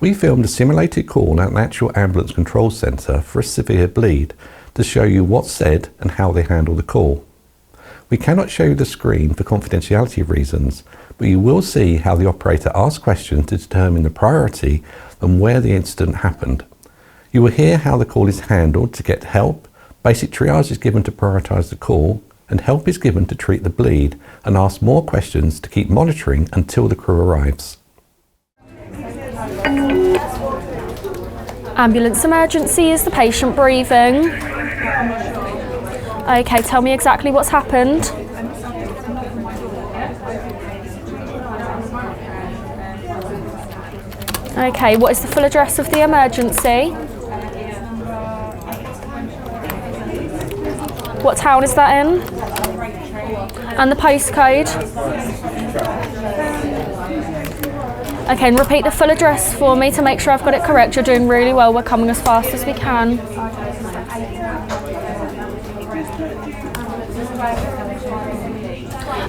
We filmed a simulated call at an actual ambulance control centre for a severe bleed to show you what's said and how they handle the call. We cannot show you the screen for confidentiality reasons, but you will see how the operator asks questions to determine the priority and where the incident happened. You will hear how the call is handled to get help, basic triage is given to prioritise the call, and help is given to treat the bleed and ask more questions to keep monitoring until the crew arrives. Ambulance emergency, is the patient breathing? Okay, tell me exactly what's happened. Okay, what is the full address of the emergency? What town is that in? And the postcode? Okay, and repeat the full address for me to make sure I've got it correct. You're doing really well. We're coming as fast as we can.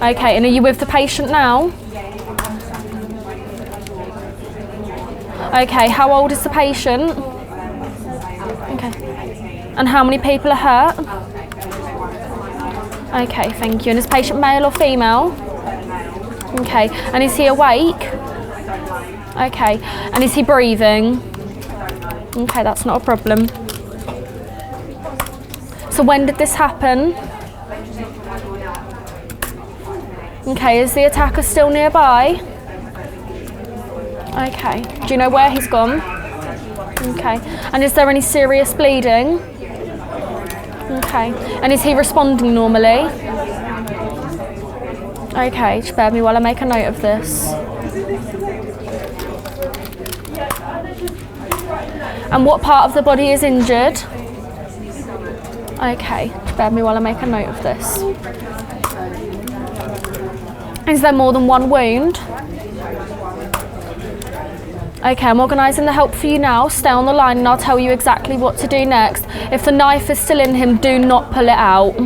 Okay, and are you with the patient now? Okay, how old is the patient? Okay. And how many people are hurt? Okay, thank you. And is patient male or female? Okay, and is he awake? Okay, and is he breathing? Okay, that's not a problem. So when did this happen? Okay, is the attacker still nearby? Okay, do you know where he's gone? Okay, and is there any serious bleeding? Okay, and is he responding normally? Okay, just bear with me while I make a note of this. And what part of the body is injured? Okay, just bear with me while I make a note of this. Is there more than one wound? Okay, I'm organising the help for you now. Stay on the line and I'll tell you exactly what to do next. If the knife is still in him, do not pull it out.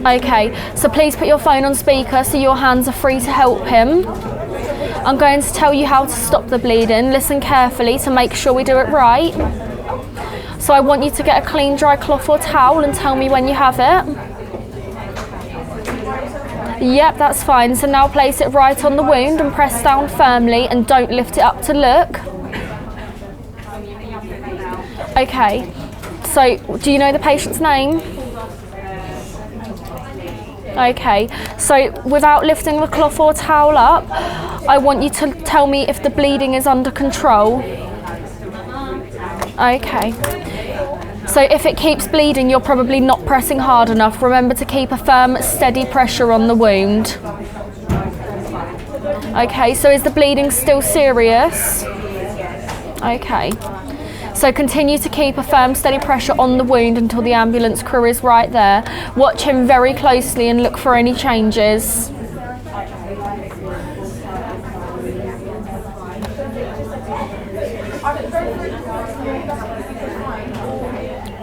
Okay, so please put your phone on speaker so your hands are free to help him. I'm going to tell you how to stop the bleeding. Listen carefully to make sure we do it right. So I want you to get a clean, dry cloth or towel and tell me when you have it. Yep, that's fine. So now place it right on the wound and press down firmly and don't lift it up to look. Okay, so do you know the patient's name? Okay, so without lifting the cloth or towel up, I want you to tell me if the bleeding is under control. Okay. So if it keeps bleeding, you're probably not pressing hard enough. Remember to keep a firm, steady pressure on the wound. Okay, so is the bleeding still serious? Okay. So continue to keep a firm, steady pressure on the wound until the ambulance crew is right there. Watch him very closely and look for any changes.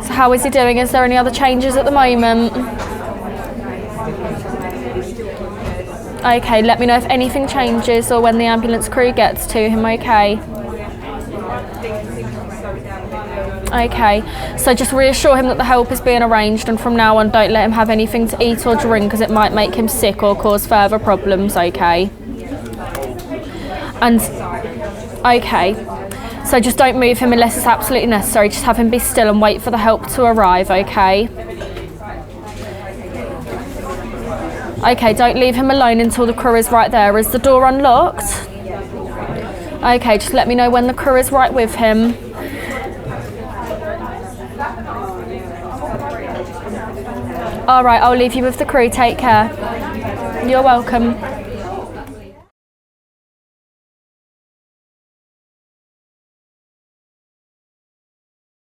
So how is he doing? Is there any other changes at the moment? Okay, let me know if anything changes or when the ambulance crew gets to him, okay? Okay, so just reassure him that the help is being arranged and from now on don't let him have anything to eat or drink because it might make him sick or cause further problems, okay? And, okay, so just don't move him unless it's absolutely necessary. Just have him be still and wait for the help to arrive, okay? Okay, don't leave him alone until the crew is right there. Is the door unlocked? Okay, just let me know when the crew is right with him. All right, I'll leave you with the crew. Take care. You're welcome.